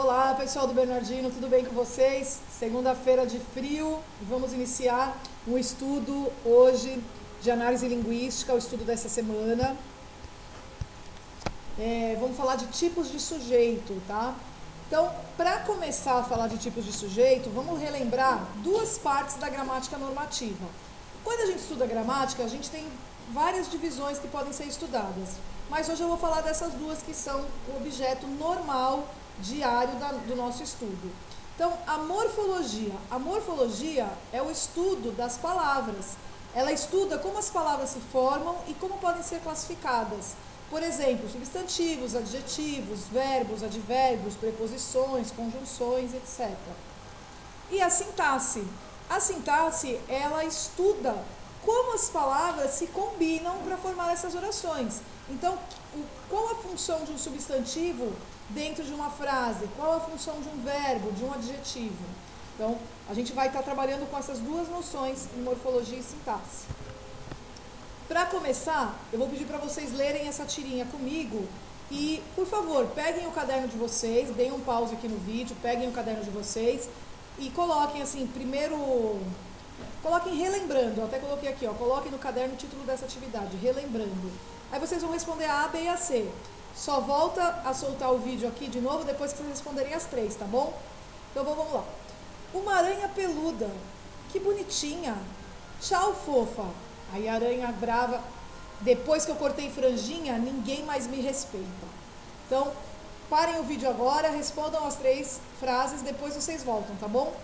Olá, pessoal do Bernardino, tudo bem com vocês? Segunda-feira de frio, vamos iniciar um estudo hoje de análise linguística, o estudo dessa semana. Vamos falar de tipos de sujeito, tá? Então, para começar a falar de tipos de sujeito, vamos relembrar duas partes da gramática normativa. Quando a gente estuda gramática, a gente tem várias divisões que podem ser estudadas, mas hoje eu vou falar dessas duas que são o objeto normal diário do nosso estudo. Então, a morfologia. A morfologia é o estudo das palavras. Ela estuda como as palavras se formam e como podem ser classificadas. Por exemplo, substantivos, adjetivos, verbos, advérbios, preposições, conjunções, etc. E a sintaxe. A sintaxe, ela estuda como as palavras se combinam para formar essas orações. Então, qual a função de um substantivo dentro de uma frase? Qual a função de um verbo, de um adjetivo? Então, a gente vai estar trabalhando com essas duas noções em morfologia e sintaxe. Para começar, eu vou pedir para vocês lerem essa tirinha comigo e, por favor, peguem o caderno de vocês, deem um pause aqui no vídeo, peguem o caderno de vocês e coloquem assim, primeiro, coloquem relembrando, eu até coloquei aqui, ó, coloquem no caderno o título dessa atividade, relembrando. Aí vocês vão responder a, B e a C. Só volta a soltar o vídeo aqui de novo depois que vocês responderem as três, tá bom? Então vamos lá. Uma aranha peluda. Que bonitinha. Tchau, fofa. Aí a aranha brava. Depois que eu cortei franjinha, ninguém mais me respeita. Então, parem o vídeo agora, respondam as três frases, depois vocês voltam, tá bom?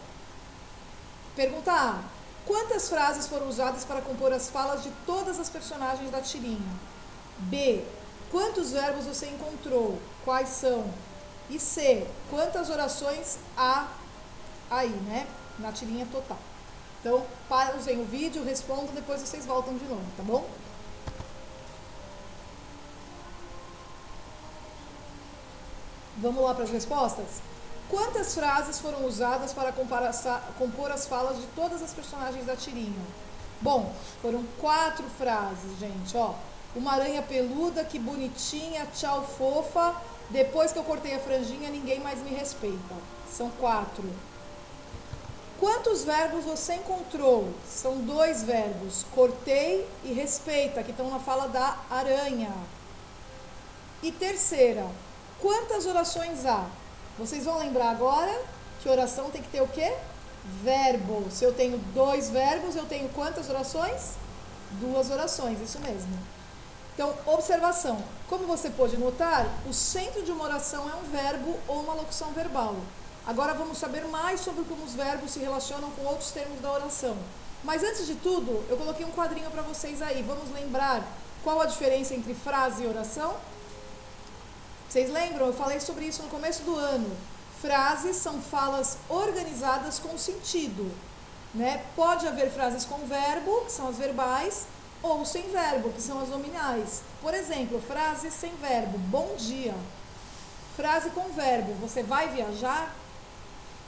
Pergunta A. Quantas frases foram usadas para compor as falas de todas as personagens da tirinha? B. Quantos verbos você encontrou? Quais são? E C. Quantas orações há aí, né? Na tirinha total. Então, pausem o vídeo, respondam, depois vocês voltam de novo, tá bom? Vamos lá para as respostas? Quantas frases foram usadas para compor as falas de todas as personagens da tirinha? Bom, foram 4 frases, gente, ó. Uma aranha peluda, que bonitinha, tchau, fofa. Depois que eu cortei a franjinha, ninguém mais me respeita. São 4. Quantos verbos você encontrou? São 2 verbos, cortei e respeita, que estão na fala da aranha. E terceira, quantas orações há? Vocês vão lembrar agora que oração tem que ter o quê? Verbo. Se eu tenho 2 verbos, eu tenho quantas orações? 2 orações, isso mesmo. Então, observação. Como você pode notar, o centro de uma oração é um verbo ou uma locução verbal. Agora vamos saber mais sobre como os verbos se relacionam com outros termos da oração. Mas antes de tudo, eu coloquei um quadrinho para vocês aí. Vamos lembrar qual a diferença entre frase e oração? Vocês lembram? Eu falei sobre isso no começo do ano. Frases são falas organizadas com sentido, né? Pode haver frases com verbo, que são as verbais, ou sem verbo, que são as nominais. Por exemplo, frase sem verbo, bom dia. Frase com verbo, você vai viajar?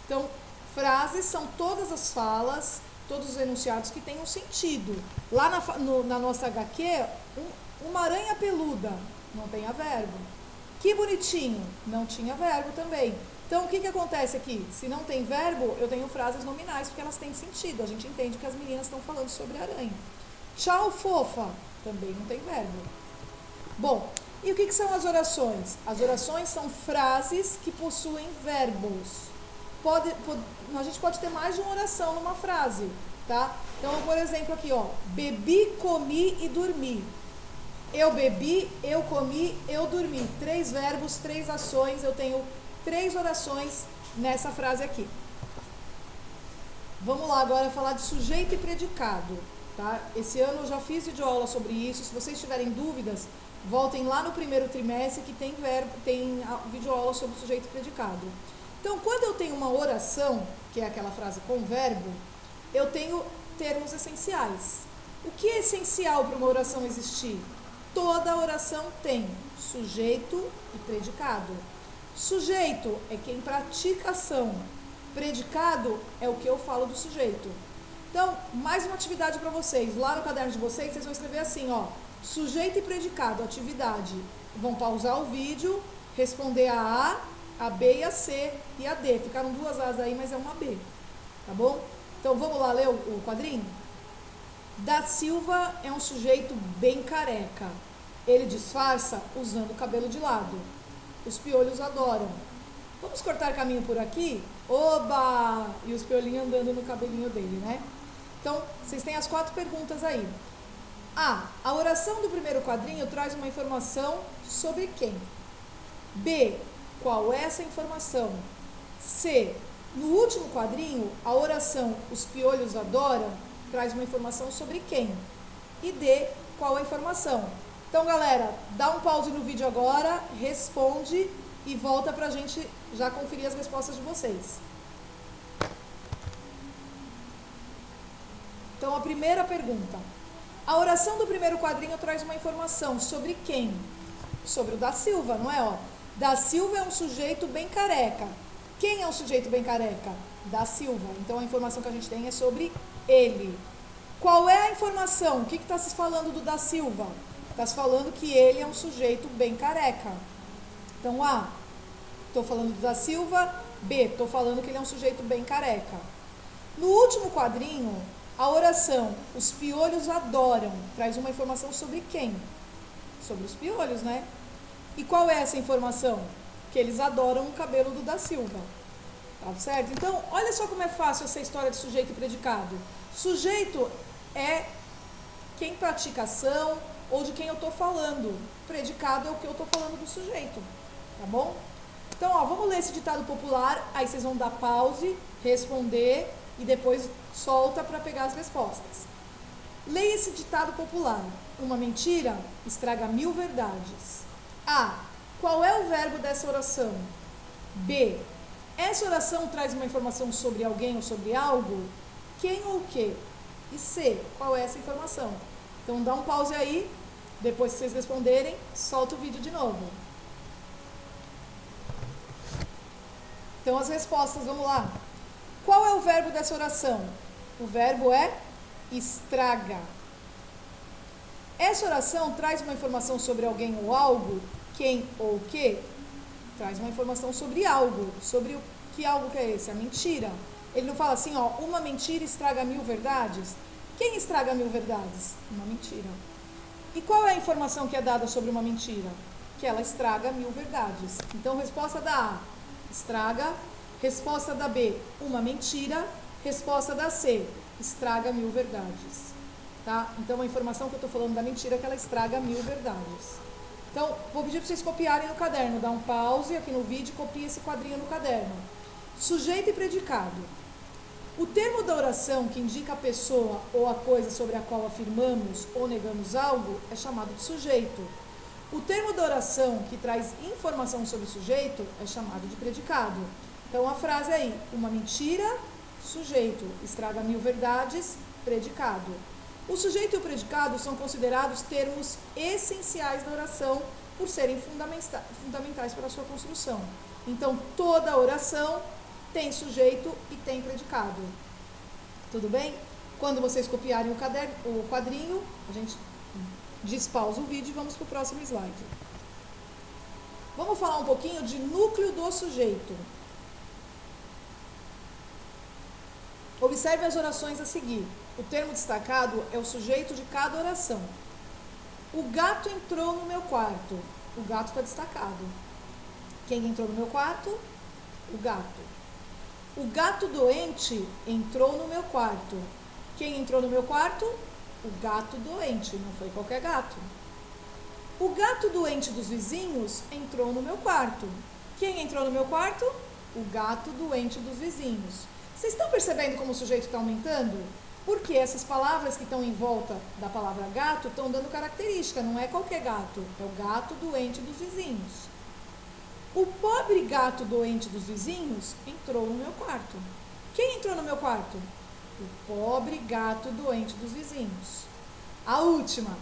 Então, frases são todas as falas, todos os enunciados que têm um sentido. Lá na nossa HQ, uma aranha peluda, não tem a verbo. Que bonitinho, não tinha verbo também. Então, o que acontece aqui? Se não tem verbo, eu tenho frases nominais, porque elas têm sentido. A gente entende que as meninas estão falando sobre a aranha. Tchau, fofa, também não tem verbo. Bom, e o que são as orações? As orações são frases que possuem verbos. A gente pode ter mais de uma oração numa frase, tá? Então, por exemplo, aqui, ó, bebi, comi e dormi. Eu bebi, eu comi, eu dormi. 3 verbos, 3 ações, eu tenho 3 orações nessa frase aqui. Vamos lá agora falar de sujeito e predicado. Tá? Esse ano eu já fiz videoaula sobre isso. Se vocês tiverem dúvidas, voltem lá no primeiro trimestre que tem videoaula sobre sujeito e predicado. Então, quando eu tenho uma oração, que é aquela frase com verbo, eu tenho termos essenciais. O que é essencial para uma oração existir? Toda oração tem sujeito e predicado. Sujeito é quem pratica a ação. Predicado é o que eu falo do sujeito. Então, mais uma atividade para vocês. Lá no caderno de vocês vão escrever assim, ó. Sujeito e predicado, atividade. Vão pausar o vídeo, responder a a B e a C e a D. Ficaram duas As aí, mas é uma B, tá bom? Então vamos lá ler o quadrinho? Da Silva é um sujeito bem careca. Ele disfarça usando o cabelo de lado. Os piolhos adoram. Vamos cortar caminho por aqui? Oba! E os piolhinhos andando no cabelinho dele, né? Então, vocês têm as 4 perguntas aí. A oração do primeiro quadrinho traz uma informação sobre quem? B, qual é essa informação? C, no último quadrinho, a oração Os Piolhos Adoram traz uma informação sobre quem? E D, qual a informação? Então, galera, dá um pause no vídeo agora, responde e volta pra gente já conferir as respostas de vocês. Então, a primeira pergunta. A oração do primeiro quadrinho traz uma informação sobre quem? Sobre o da Silva, não é? Ó, da Silva é um sujeito bem careca. Quem é um sujeito bem careca? Da Silva. Então, a informação que a gente tem é sobre ele. Qual é a informação? O que está se falando do da Silva? Está se falando que ele é um sujeito bem careca. Então, A, estou falando do da Silva. B, estou falando que ele é um sujeito bem careca. No último quadrinho, a oração Os Piolhos Adoram traz uma informação sobre quem? Sobre os piolhos, né? E qual é essa informação? Que eles adoram o cabelo do da Silva. Tá certo? Então, olha só como é fácil essa história de sujeito e predicado. Sujeito é quem pratica ação ou de quem eu estou falando. Predicado é o que eu estou falando do sujeito. Tá bom? Então, ó, vamos ler esse ditado popular, aí vocês vão dar pause, responder e depois solta para pegar as respostas. Leia esse ditado popular. Uma mentira estraga 1000 verdades. A. Qual é o verbo dessa oração? B. Essa oração traz uma informação sobre alguém ou sobre algo? Quem ou o quê? E C. Qual é essa informação? Então dá um pause aí, depois que vocês responderem, solta o vídeo de novo. Então as respostas, vamos lá. Qual é o verbo dessa oração? O verbo é estraga. Essa oração traz uma informação sobre alguém ou algo? Quem ou o quê? Traz uma informação sobre algo. Sobre o que algo que é esse? A mentira. Ele não fala assim, ó, uma mentira estraga 1000 verdades? Quem estraga 1000 verdades? Uma mentira. E qual é a informação que é dada sobre uma mentira? Que ela estraga 1000 verdades. Então, resposta da A, estraga. Resposta da B, uma mentira. Resposta da C, estraga 1000 verdades. Tá? Então, a informação que eu estou falando da mentira é que ela estraga 1000 verdades. Então, vou pedir para vocês copiarem no caderno. Dá um pause aqui no vídeo e copie esse quadrinho no caderno. Sujeito e predicado. O termo da oração que indica a pessoa ou a coisa sobre a qual afirmamos ou negamos algo é chamado de sujeito. O termo da oração que traz informação sobre o sujeito é chamado de predicado. Então, a frase aí, uma mentira, sujeito, estraga 1000 verdades, predicado. O sujeito e o predicado são considerados termos essenciais da oração por serem fundamentais para a sua construção. Então, toda oração tem sujeito e tem predicado. Tudo bem? Quando vocês copiarem o quadrinho, a gente despausa o vídeo e vamos para o próximo slide. Vamos falar um pouquinho de núcleo do sujeito. Observe as orações a seguir. O termo destacado é o sujeito de cada oração. O gato entrou no meu quarto. O gato está destacado. Quem entrou no meu quarto? O gato. O gato doente entrou no meu quarto. Quem entrou no meu quarto? O gato doente, não foi qualquer gato. O gato doente dos vizinhos entrou no meu quarto. Quem entrou no meu quarto? O gato doente dos vizinhos. Vocês estão percebendo como o sujeito está aumentando? Porque essas palavras que estão em volta da palavra gato estão dando característica, não é qualquer gato, é o gato doente dos vizinhos. O pobre gato doente dos vizinhos entrou no meu quarto. Quem entrou no meu quarto? O pobre gato doente dos vizinhos. A última.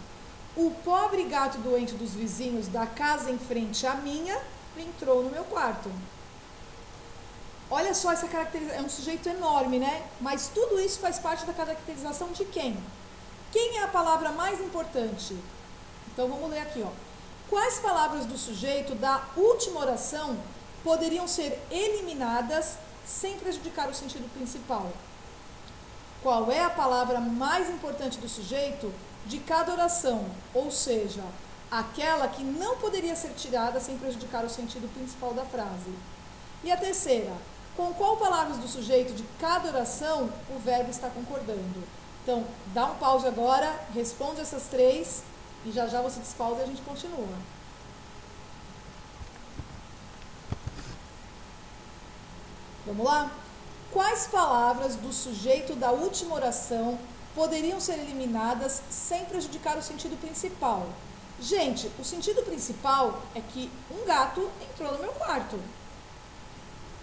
O pobre gato doente dos vizinhos da casa em frente à minha entrou no meu quarto. Olha só essa caracterização, é um sujeito enorme, né? Mas tudo isso faz parte da caracterização de quem? Quem é a palavra mais importante? Então vamos ler aqui, ó. Quais palavras do sujeito da última oração poderiam ser eliminadas sem prejudicar o sentido principal? Qual é a palavra mais importante do sujeito de cada oração? Ou seja, aquela que não poderia ser tirada sem prejudicar o sentido principal da frase. E a terceira, com qual palavras do sujeito de cada oração o verbo está concordando? Então, dá um pause agora, responde essas três e já já você despausa e a gente continua. Vamos lá? Quais palavras do sujeito da última oração poderiam ser eliminadas sem prejudicar o sentido principal? Gente, o sentido principal é que um gato entrou no meu quarto.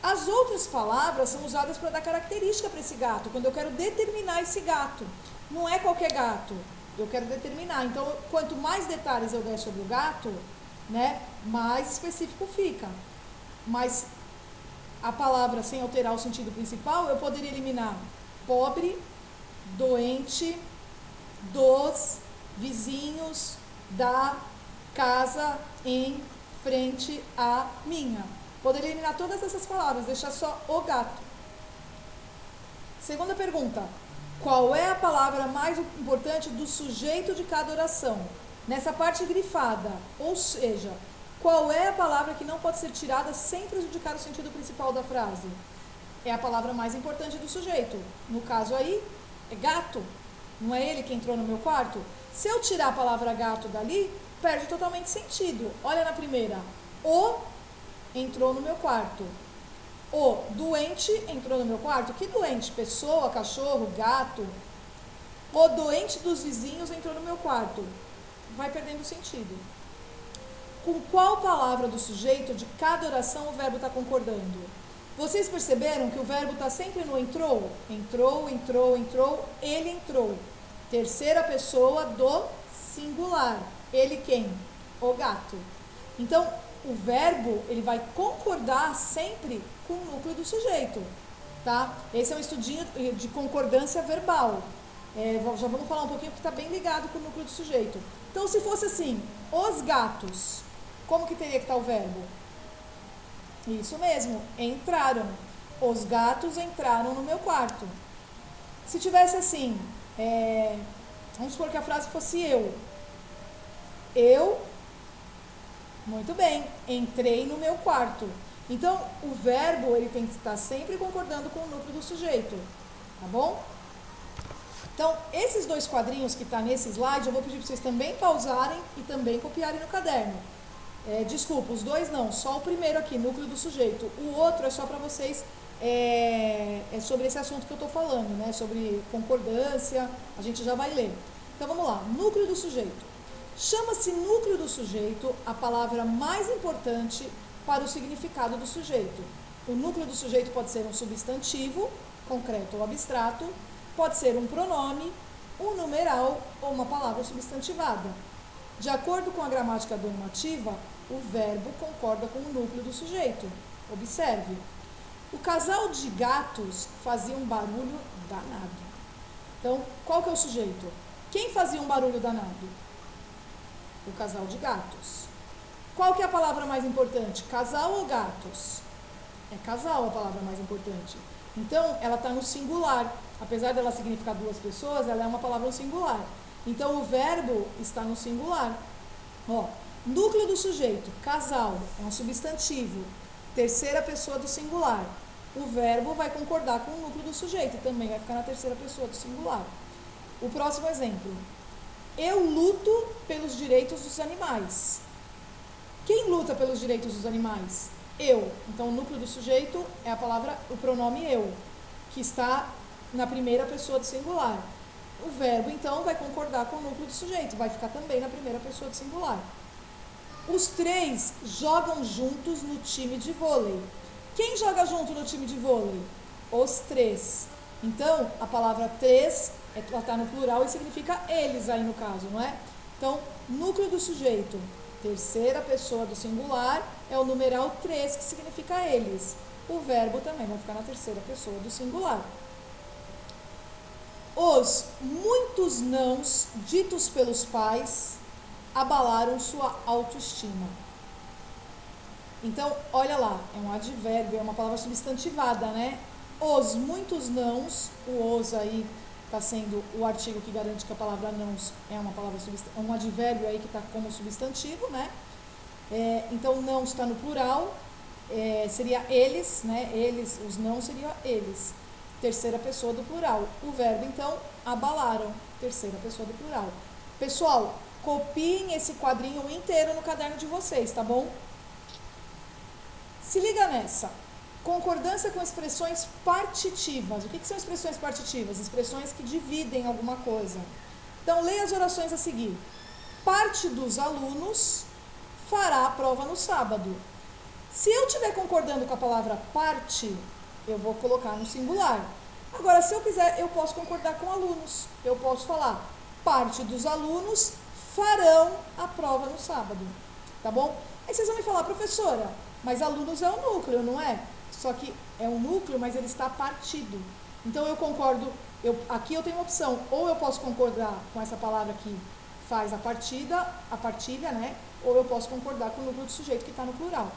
As outras palavras são usadas para dar característica para esse gato, quando eu quero determinar esse gato. Não é qualquer gato, eu quero determinar. Então, quanto mais detalhes eu der sobre o gato, né, mais específico fica. Mas a palavra sem alterar o sentido principal, eu poderia eliminar pobre, doente, dos, vizinhos, da, casa, em, frente, a, minha. Poderia eliminar todas essas palavras, deixar só o gato. Segunda pergunta. Qual é a palavra mais importante do sujeito de cada oração? Nessa parte grifada, ou seja, qual é a palavra que não pode ser tirada sem prejudicar o sentido principal da frase? É a palavra mais importante do sujeito. No caso aí, é gato. Não é ele que entrou no meu quarto? Se eu tirar a palavra gato dali, perde totalmente sentido. Olha na primeira. O entrou no meu quarto. O doente entrou no meu quarto. Que doente? Pessoa, cachorro, gato. O doente dos vizinhos entrou no meu quarto. Vai perdendo sentido. Com qual palavra do sujeito de cada oração o verbo está concordando? Vocês perceberam que o verbo está sempre no entrou? Entrou, entrou, entrou, ele entrou. Terceira pessoa do singular. Ele quem? O gato. Então, o verbo, ele vai concordar sempre com o núcleo do sujeito, tá? Esse é um estudinho de concordância verbal. Já vamos falar um pouquinho que está bem ligado com o núcleo do sujeito. Então, se fosse assim, os gatos, como que teria que estar o verbo? Isso mesmo, entraram. Os gatos entraram no meu quarto. Se tivesse assim, vamos supor que a frase fosse eu. Eu, muito bem, entrei no meu quarto. Então, o verbo, ele tem que estar sempre concordando com o núcleo do sujeito, tá bom? Então, esses dois quadrinhos que está nesse slide, eu vou pedir para vocês também pausarem e também copiarem no caderno. Desculpa, os dois não, só o primeiro aqui, núcleo do sujeito. O outro é só para vocês, é sobre esse assunto que eu estou falando, né? Sobre concordância, a gente já vai ler. Então, vamos lá, núcleo do sujeito. Chama-se núcleo do sujeito a palavra mais importante para o significado do sujeito. O núcleo do sujeito pode ser um substantivo, concreto ou abstrato, pode ser um pronome, um numeral ou uma palavra substantivada. De acordo com a gramática normativa, o verbo concorda com o núcleo do sujeito. Observe. O casal de gatos fazia um barulho danado. Então, qual que é o sujeito? Quem fazia um barulho danado? O casal de gatos. Qual que é a palavra mais importante? Casal ou gatos? É casal a palavra mais importante. Então, ela está no singular. Apesar dela significar duas pessoas, ela é uma palavra singular. Então, o verbo está no singular. Ó, núcleo do sujeito, casal, é um substantivo. Terceira pessoa do singular. O verbo vai concordar com o núcleo do sujeito, também vai ficar na terceira pessoa do singular. O próximo exemplo. Eu luto pelos direitos dos animais. Quem luta pelos direitos dos animais? Eu. Então, o núcleo do sujeito é a palavra, o pronome eu, que está na primeira pessoa do singular. O verbo, então, vai concordar com o núcleo do sujeito, vai ficar também na primeira pessoa do singular. Os três jogam juntos no time de vôlei. Quem joga junto no time de vôlei? Os três. Então, a palavra três, ela está no plural e significa eles aí no caso, não é? Então, núcleo do sujeito, terceira pessoa do singular, é o numeral 3, que significa eles. O verbo também vai ficar na terceira pessoa do singular. Os muitos nãos ditos pelos pais abalaram sua autoestima. Então, olha lá, é um advérbio, é uma palavra substantivada, né? Os, muitos nãos, o os aí está sendo o artigo que garante que a palavra nãos é uma palavra um advérbio aí que está como substantivo, né? Então, não está no plural, seria eles, né? Eles, os não seria eles. Terceira pessoa do plural. O verbo, então, abalaram. Terceira pessoa do plural. Pessoal, copiem esse quadrinho inteiro no caderno de vocês, tá bom? Se liga nessa. Concordância com expressões partitivas. O que são expressões partitivas? Expressões que dividem alguma coisa. Então, leia as orações a seguir. Parte dos alunos fará a prova no sábado. Se eu estiver concordando com a palavra parte, eu vou colocar no singular. Agora, se eu quiser, eu posso concordar com alunos. Eu posso falar, parte dos alunos farão a prova no sábado. Tá bom? Aí vocês vão me falar, professora, mas alunos é um núcleo, não é? Só que é um núcleo, mas ele está partido. Então, eu concordo, aqui eu tenho uma opção, ou eu posso concordar com essa palavra que faz a partilha, né? Ou eu posso concordar com o núcleo do sujeito que está no plural.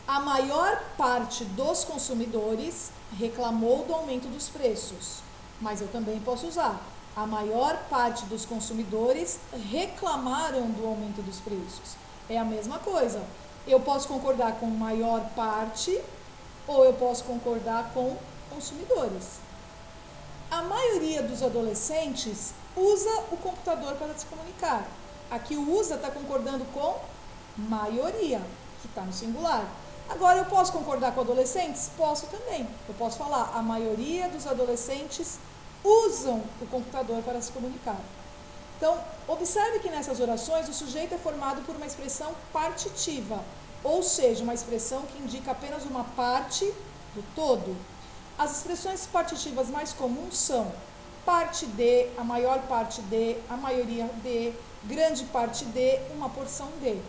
A maior parte dos consumidores reclamou do aumento dos preços, mas eu também posso usar. A maior parte dos consumidores reclamaram do aumento dos preços. É a mesma coisa. Eu posso concordar com maior parte ou eu posso concordar com consumidores. A maioria dos adolescentes usa o computador para se comunicar. Aqui o usa está concordando com maioria, que está no singular. Agora, eu posso concordar com adolescentes? Posso também. Eu posso falar, a maioria dos adolescentes usam o computador para se comunicar. Então, observe que nessas orações o sujeito é formado por uma expressão partitiva, ou seja, uma expressão que indica apenas uma parte do todo. As expressões partitivas mais comuns são parte de, a maior parte de, a maioria de, grande parte de, uma porção de.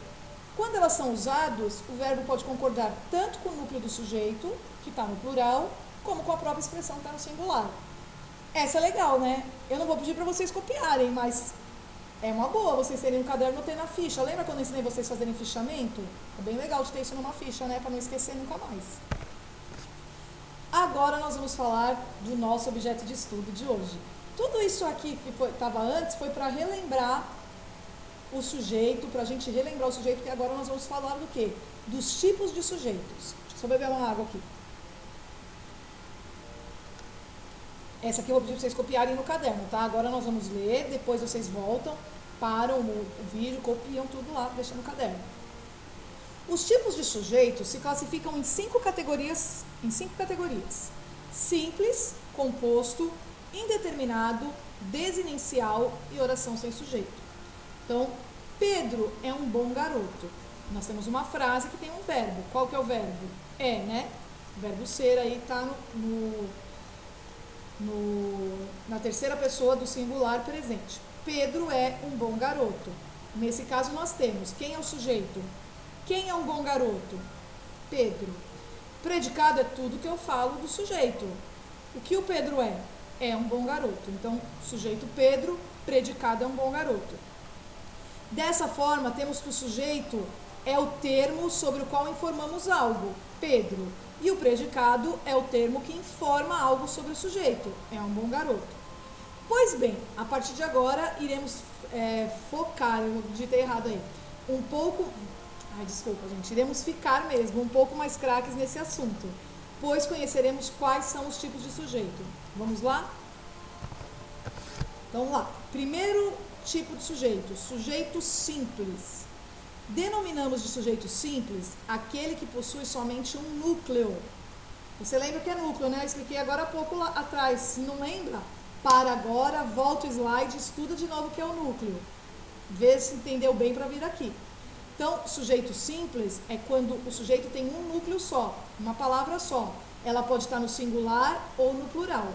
Quando elas são usadas, o verbo pode concordar tanto com o núcleo do sujeito, que está no plural, como com a própria expressão que está no singular. Essa é legal, né? Eu não vou pedir para vocês copiarem, mas é uma boa vocês terem um caderno e ter na ficha. Lembra quando eu ensinei vocês a fazerem fichamento? É bem legal de ter isso numa ficha, né? Para não esquecer nunca mais. Agora nós vamos falar do nosso objeto de estudo de hoje. Tudo isso aqui que estava antes foi para relembrar o sujeito, para a gente relembrar o sujeito, porque agora nós vamos falar do quê? Dos tipos de sujeitos. Deixa eu só beber uma água aqui. Essa aqui eu vou pedir para vocês copiarem no caderno, tá? Agora nós vamos ler, depois vocês voltam, param o vídeo, copiam tudo lá, deixam no caderno. Os tipos de sujeitos se classificam em cinco categorias. Simples, composto, indeterminado, desinicial e oração sem sujeito. Então, Pedro é um bom garoto. Nós temos uma frase que tem um verbo. Qual que é o verbo? É, né? O verbo ser aí está na terceira pessoa do singular presente. Pedro é um bom garoto. Nesse caso nós temos, quem é o sujeito? Quem é um bom garoto? Pedro. Predicado é tudo que eu falo do sujeito. O que o Pedro é? É um bom garoto. Então, sujeito Pedro, predicado é um bom garoto. Dessa forma, temos que o sujeito é o termo sobre o qual informamos algo, Pedro, e o predicado é o termo que informa algo sobre o sujeito, é um bom garoto. Pois bem, a partir de agora iremos focar, eu digitei errado aí, iremos ficar mesmo um pouco mais craques nesse assunto, pois conheceremos quais são os tipos de sujeito. Vamos lá? Então, vamos lá. Primeiro tipo de sujeito, sujeito simples. Denominamos de sujeito simples aquele que possui somente um núcleo. Você lembra o que é núcleo, né? Eu expliquei agora há pouco lá atrás. Se não lembra, para agora, volta o slide, estuda de novo o que é o núcleo. Vê se entendeu bem para vir aqui. Então, sujeito simples é quando o sujeito tem um núcleo só, uma palavra só. Ela pode estar no singular ou no plural.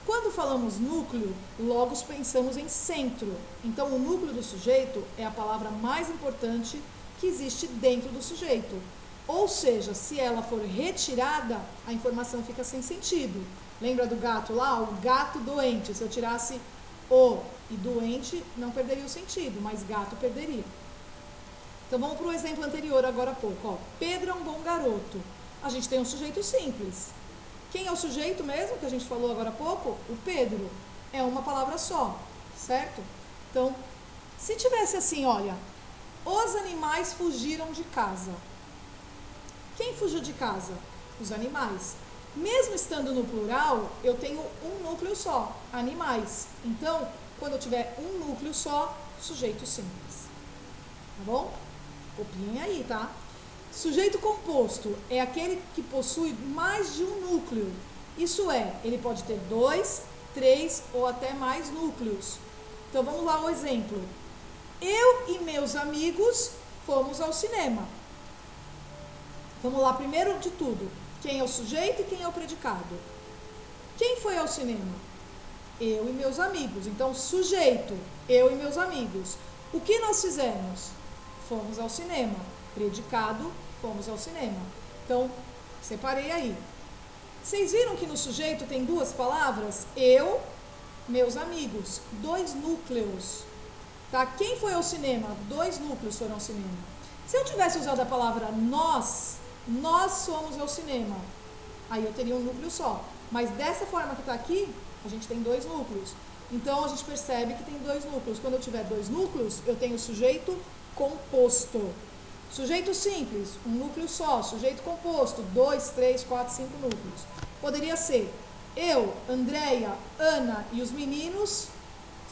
Quando falamos núcleo, logo pensamos em centro. Então, o núcleo do sujeito é a palavra mais importante que existe dentro do sujeito. Ou seja, se ela for retirada, a informação fica sem sentido. Lembra do gato lá? O gato doente. Se eu tirasse o e doente, não perderia o sentido, mas gato perderia. Então vamos para o exemplo anterior agora há pouco. Ó. Pedro é um bom garoto. A gente tem um sujeito simples. Quem é o sujeito mesmo que a gente falou agora há pouco? O Pedro. É uma palavra só, certo? Então, se tivesse assim, olha, os animais fugiram de casa. Quem fugiu de casa? Os animais. Mesmo estando no plural, eu tenho um núcleo só, animais. Então, quando eu tiver um núcleo só, sujeito simples. Tá bom? Copiem aí, tá? Sujeito composto é aquele que possui mais de um núcleo. Isso é, ele pode ter 2, 3 ou até mais núcleos. Então, vamos lá o exemplo. Eu e meus amigos fomos ao cinema. Vamos lá, primeiro de tudo. Quem é o sujeito e quem é o predicado? Quem foi ao cinema? Eu e meus amigos. Então, sujeito, eu e meus amigos. O que nós fizemos? Fomos ao cinema. Predicado, fomos ao cinema. Então, separei aí. Vocês viram que no sujeito tem duas palavras? Eu, meus amigos. 2 núcleos. Tá? Quem foi ao cinema? 2 núcleos foram ao cinema. Se eu tivesse usado a palavra nós fomos ao cinema. Aí eu teria um núcleo só. Mas dessa forma que está aqui, a gente tem 2 núcleos. Então, a gente percebe que tem 2 núcleos. Quando eu tiver 2 núcleos, eu tenho sujeito composto. Sujeito simples, um núcleo só. Sujeito composto, 2, 3, 4, 5 núcleos. Poderia ser eu, Andréia, Ana e os meninos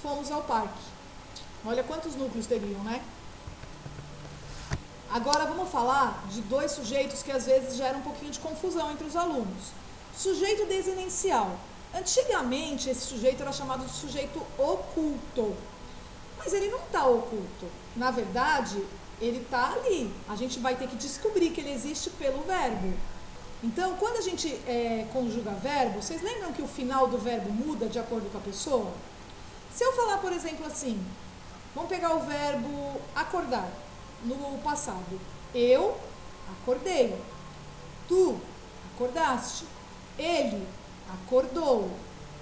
fomos ao parque. Olha quantos núcleos teriam, né? Agora vamos falar de 2 sujeitos que às vezes geram um pouquinho de confusão entre os alunos. Sujeito desinencial. Antigamente esse sujeito era chamado de sujeito oculto. Mas ele não está oculto. Na verdade, ele está ali. A gente vai ter que descobrir que ele existe pelo verbo. Então, quando a gente conjuga verbo, vocês lembram que o final do verbo muda de acordo com a pessoa? Se eu falar, por exemplo, assim, vamos pegar o verbo acordar. No passado, eu acordei, tu acordaste, ele acordou,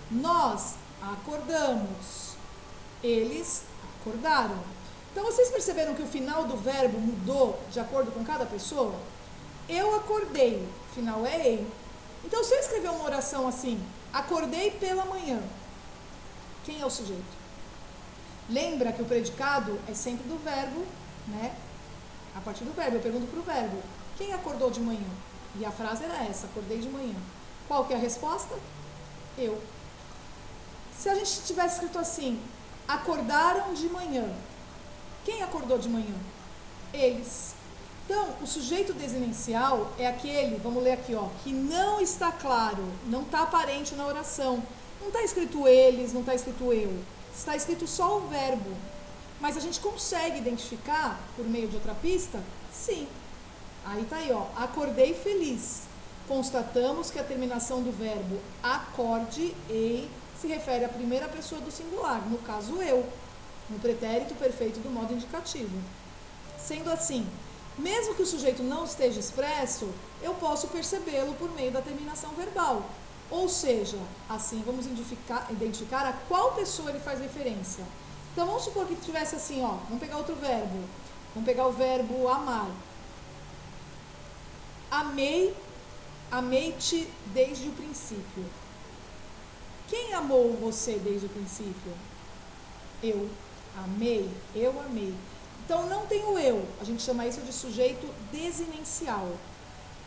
nós acordamos, eles acordaram. Então, vocês perceberam que o final do verbo mudou de acordo com cada pessoa? Eu acordei, o final é ei. Então, se eu escrever uma oração assim, acordei pela manhã, quem é o sujeito? Lembra que o predicado é sempre do verbo, né? A partir do verbo, eu pergunto para o verbo, quem acordou de manhã? E a frase era essa, acordei de manhã. Qual que é a resposta? Eu. Se a gente tivesse escrito assim, acordaram de manhã, quem acordou de manhã? Eles. Então, o sujeito desinencial é aquele, vamos ler aqui, ó, que não está claro, não está aparente na oração. Não está escrito eles, não está escrito eu. Está escrito só o verbo. Mas a gente consegue identificar, por meio de outra pista? Sim. Aí tá aí, ó. Acordei feliz. Constatamos que a terminação do verbo acorde, ei, se refere à primeira pessoa do singular, no caso eu, no pretérito perfeito do modo indicativo. Sendo assim, mesmo que o sujeito não esteja expresso, eu posso percebê-lo por meio da terminação verbal. Ou seja, assim vamos identificar a qual pessoa ele faz referência. Então, vamos supor que tivesse assim, ó, vamos pegar outro verbo. Vamos pegar o verbo amar. Amei-te desde o princípio. Quem amou você desde o princípio? Eu amei, eu amei. Então, não tem o eu. A gente chama isso de sujeito desinencial.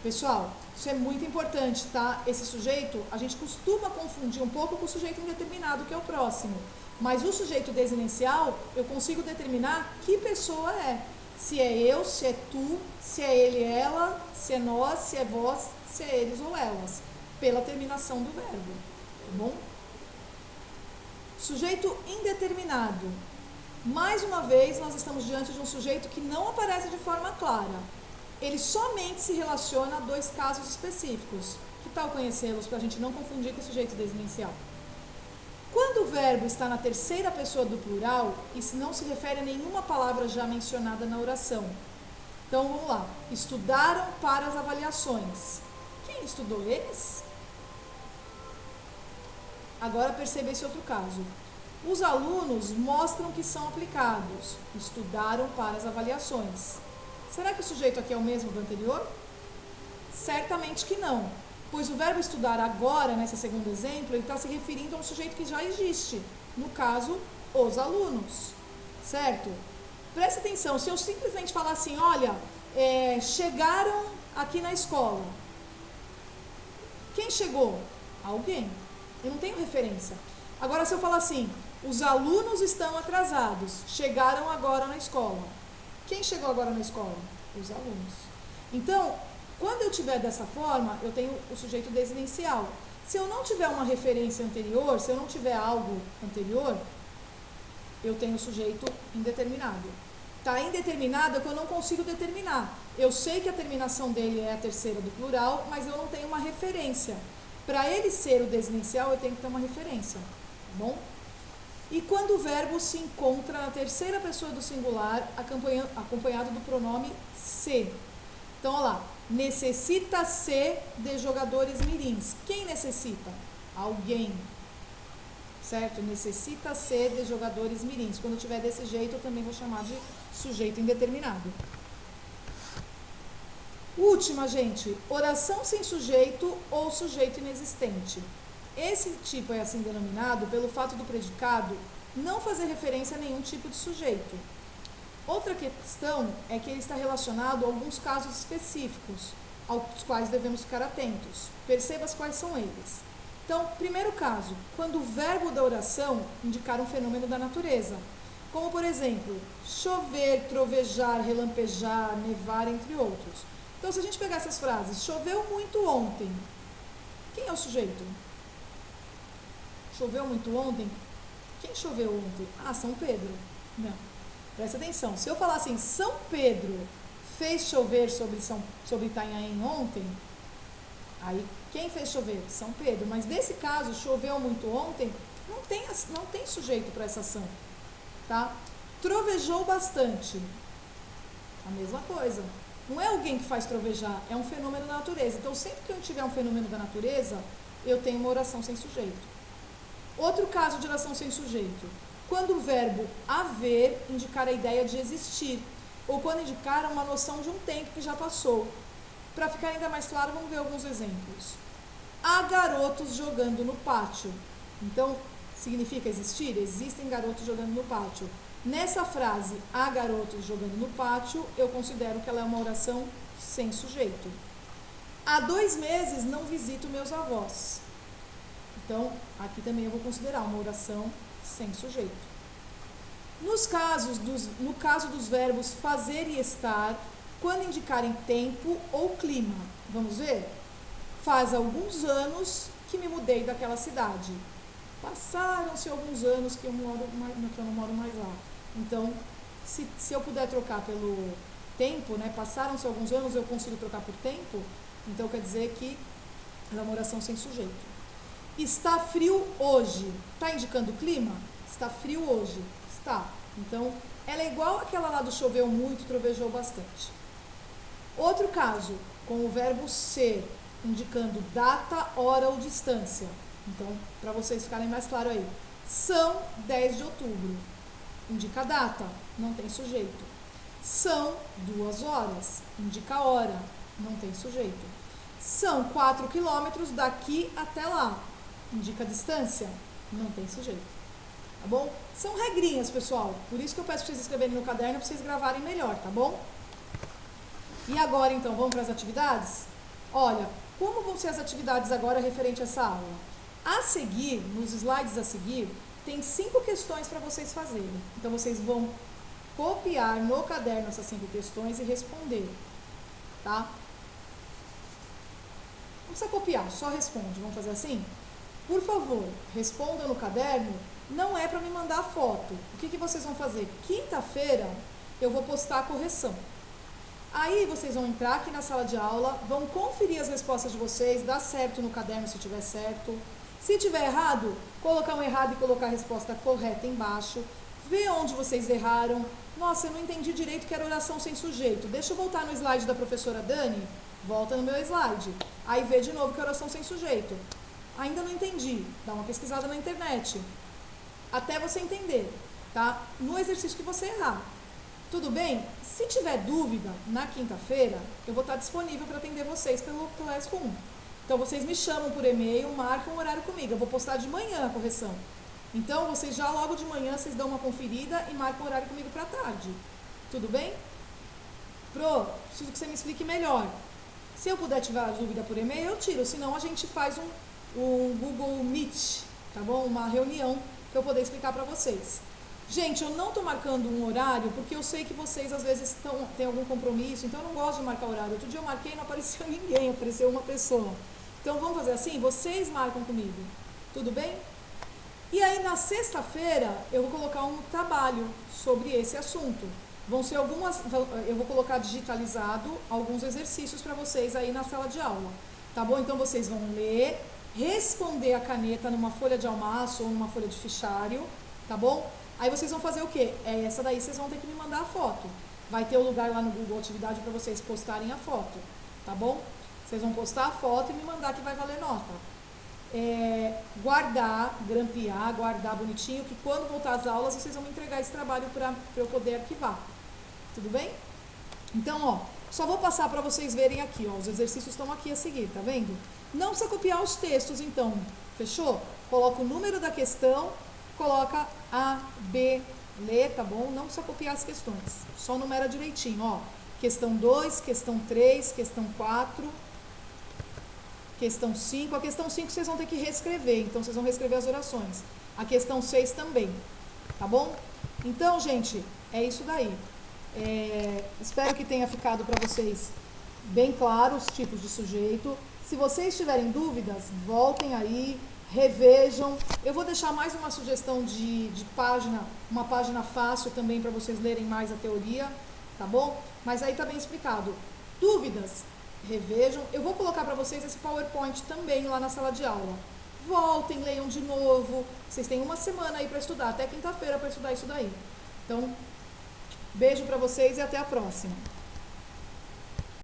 Pessoal, isso é muito importante, tá? Esse sujeito, a gente costuma confundir um pouco com o sujeito indeterminado, que é o próximo. Mas o sujeito desinencial, eu consigo determinar que pessoa é. Se é eu, se é tu, se é ele, ela, se é nós, se é vós, se é eles ou elas. Pela terminação do verbo, tá bom? Sujeito indeterminado. Mais uma vez, nós estamos diante de um sujeito que não aparece de forma clara. Ele somente se relaciona a 2 casos específicos. Que tal conhecê-los para a gente não confundir com o sujeito desinencial? Quando o verbo está na terceira pessoa do plural, isso não se refere a nenhuma palavra já mencionada na oração. Então, vamos lá. Estudaram para as avaliações. Quem estudou eles? Agora perceba esse outro caso. Os alunos mostram que são aplicados. Estudaram para as avaliações. Será que o sujeito aqui é o mesmo do anterior? Certamente que não, pois o verbo estudar agora, nesse segundo exemplo, ele está se referindo a um sujeito que já existe, no caso, os alunos, certo? Presta atenção, se eu simplesmente falar assim, olha, chegaram aqui na escola, quem chegou? Alguém, eu não tenho referência. Agora, se eu falar assim, os alunos estão atrasados, chegaram agora na escola. Quem chegou agora na escola? Os alunos. Então, quando eu tiver dessa forma, eu tenho o sujeito desinencial. Se eu não tiver uma referência anterior, se eu não tiver algo anterior, eu tenho o sujeito indeterminado. Está indeterminado é que eu não consigo determinar. Eu sei que a terminação dele é a terceira do plural, mas eu não tenho uma referência. Para ele ser o desinencial, eu tenho que ter uma referência. Tá bom? E quando o verbo se encontra na terceira pessoa do singular, acompanhado do pronome se. Então, olha lá. Necessita-se de jogadores mirins. Quem necessita? Alguém. Certo? Necessita-se de jogadores mirins. Quando tiver desse jeito, eu também vou chamar de sujeito indeterminado. Última, gente. Oração sem sujeito ou sujeito inexistente. Esse tipo é assim denominado pelo fato do predicado não fazer referência a nenhum tipo de sujeito. Outra questão é que ele está relacionado a alguns casos específicos, aos quais devemos ficar atentos. Perceba quais são eles. Então, primeiro caso, quando o verbo da oração indicar um fenômeno da natureza, como por exemplo, chover, trovejar, relampejar, nevar, entre outros. Então, se a gente pegar essas frases, choveu muito ontem, quem é o sujeito? Choveu muito ontem? Quem choveu ontem? Ah, São Pedro. Não. Presta atenção. Se eu falar assim, São Pedro fez chover sobre Itanhaém ontem, aí quem fez chover? São Pedro. Mas nesse caso, choveu muito ontem, não tem sujeito para essa ação. Tá? Trovejou bastante. A mesma coisa. Não é alguém que faz trovejar, é um fenômeno da natureza. Então, sempre que eu tiver um fenômeno da natureza, eu tenho uma oração sem sujeito. Outro caso de oração sem sujeito, quando o verbo haver indicar a ideia de existir, ou quando indicar uma noção de um tempo que já passou. Para ficar ainda mais claro, vamos ver alguns exemplos. Há garotos jogando no pátio. Então, significa existir? Existem garotos jogando no pátio. Nessa frase, há garotos jogando no pátio, eu considero que ela é uma oração sem sujeito. Há 2 meses não visito meus avós. Então, aqui também eu vou considerar uma oração sem sujeito. No caso dos verbos fazer e estar, quando indicarem tempo ou clima, vamos ver? Faz alguns anos que me mudei daquela cidade. Passaram-se alguns anos que eu não moro mais lá. Então, se eu puder trocar pelo tempo, né? Passaram-se alguns anos, eu consigo trocar por tempo, então quer dizer que ela é uma oração sem sujeito. Está frio hoje. Está indicando o clima? Está frio hoje. Está. Então, ela é igual àquela lá do choveu muito, trovejou bastante. Outro caso, com o verbo ser, indicando data, hora ou distância. Então, para vocês ficarem mais claros aí. São 10 de outubro. Indica a data, não tem sujeito. São 2 horas. Indica a hora, não tem sujeito. São 4 quilômetros daqui até lá. Indica a distância, não tem sujeito. Tá bom? São regrinhas, pessoal. Por isso que eu peço para vocês escreverem no caderno, para vocês gravarem melhor, tá bom? E agora, então, vamos para as atividades? Olha, como vão ser as atividades agora referente a essa aula? A seguir, nos slides a seguir, tem 5 questões para vocês fazerem. Então, vocês vão copiar no caderno essas 5 questões e responder, tá? Não precisa copiar, só responde. Vamos fazer assim? Por favor, responda no caderno, não é para me mandar foto. O que vocês vão fazer? Quinta-feira eu vou postar a correção. Aí vocês vão entrar aqui na sala de aula, vão conferir as respostas de vocês, dá certo no caderno se tiver certo. Se tiver errado, colocar um errado e colocar a resposta correta embaixo. Ver onde vocês erraram. Nossa, eu não entendi direito que era oração sem sujeito. Deixa eu voltar no slide da professora Dani. Volta no meu slide. Aí vê de novo que é oração sem sujeito. Ainda não entendi. Dá uma pesquisada na internet. Até você entender, tá? No exercício que você errar. Tudo bem? Se tiver dúvida, na quinta-feira, eu vou estar disponível para atender vocês pelo ESCO1. Então, vocês me chamam por e-mail, marcam um horário comigo. Eu vou postar de manhã a correção. Então, vocês já logo de manhã, vocês dão uma conferida e marcam um horário comigo para tarde. Tudo bem? Pro, preciso que você me explique melhor. Se eu puder tirar dúvida por e-mail, eu tiro. Senão, a gente faz um Google Meet, tá bom? Uma reunião para eu poder explicar para vocês. Gente, eu não estou marcando um horário porque eu sei que vocês às vezes têm algum compromisso, então eu não gosto de marcar horário. Outro dia eu marquei e não apareceu ninguém, apareceu uma pessoa. Então vamos fazer assim, vocês marcam comigo, tudo bem? E aí na sexta-feira eu vou colocar um trabalho sobre esse assunto. Vão ser eu vou colocar digitalizado alguns exercícios para vocês aí na sala de aula, tá bom? Então vocês vão ler, responder a caneta numa folha de almaço ou numa folha de fichário, tá bom? Aí vocês vão fazer o quê? Essa daí vocês vão ter que me mandar a foto. Vai ter o lugar lá no Google Atividade para vocês postarem a foto, tá bom? Vocês vão postar a foto e me mandar que vai valer nota. Guardar, grampear, guardar bonitinho, que quando voltar às aulas vocês vão me entregar esse trabalho para eu poder arquivar. Tudo bem? Então, ó, só vou passar para vocês verem aqui, ó, os exercícios estão aqui a seguir, tá vendo? Não precisa copiar os textos, então, fechou? Coloca o número da questão, coloca A, B, lê, tá bom? Não precisa copiar as questões, só numera direitinho, ó. Questão 2, questão 3, questão 4, questão 5. A questão 5 vocês vão ter que reescrever, então vocês vão reescrever as orações. A questão 6 também, tá bom? Então, gente, é isso daí. Espero que tenha ficado para vocês bem claro os tipos de sujeito. Se vocês tiverem dúvidas, voltem aí, revejam. Eu vou deixar mais uma sugestão de página, uma página fácil também para vocês lerem mais a teoria, tá bom? Mas aí tá bem explicado. Dúvidas? Revejam. Eu vou colocar para vocês esse PowerPoint também lá na sala de aula. Voltem, leiam de novo. Vocês têm uma semana aí para estudar, até quinta-feira para estudar isso daí. Então, beijo para vocês e até a próxima.